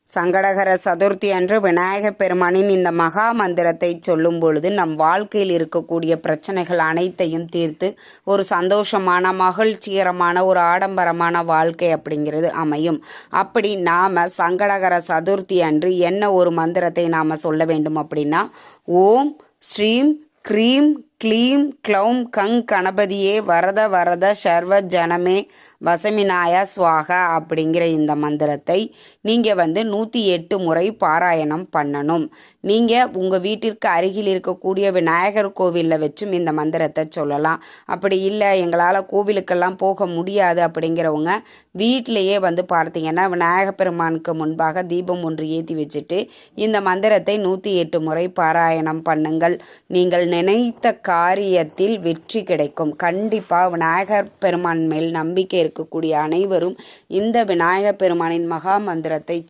சங்கடகர சதுர்த்தி அன்று விநாயகப் பெருமானின் இந்த மகா மந்திரத்தை சொல்லும் பொழுது நம் வாழ்க்கையில் இருக்கக்கூடிய பிரச்சனைகள் அனைத்தையும் தீர்த்து ஒரு சந்தோஷமான மகிழ்ச்சிகரமான ஒரு ஆடம்பரமான வாழ்க்கை அப்படிங்கிறது அமையும். அப்படி நாம் சங்கடகர சதுர்த்தி அன்று என்ன ஒரு மந்திரத்தை நாம் சொல்ல வேண்டும் அப்படின்னா, ஓம் ஸ்ரீம் க்ரீம் க்ளீம் க்ளௌம் கங் கணபதியே வரத வரத சர்வ ஜனமே வசமினாய ஸ்வாகா அப்படிங்கிற இந்த மந்திரத்தை நீங்கள் 108 முறை பாராயணம் பண்ணணும். நீங்கள் உங்கள் வீட்டிற்கு அருகில் இருக்கக்கூடிய விநாயகர் கோவிலில் வச்சும் இந்த மந்திரத்தை சொல்லலாம். அப்படி இல்லை எங்களால் கோவிலுக்கெல்லாம் போக முடியாது அப்படிங்கிறவங்க வீட்டிலையே பார்த்தீங்கன்னா விநாயகர் பெருமானுக்கு முன்பாக தீபம் ஒன்று ஏற்றி வச்சுட்டு இந்த மந்திரத்தை 108 முறை பாராயணம் பண்ணுங்கள். நீங்கள் நினைத்த காரியத்தில் வெற்றி கிடைக்கும். கண்டிப்பாக விநாயகர் பெருமான் மேல் நம்பிக்கை இருக்கக்கூடிய அனைவரும் இந்த விநாயகர் பெருமானின் மகா மந்திரத்தை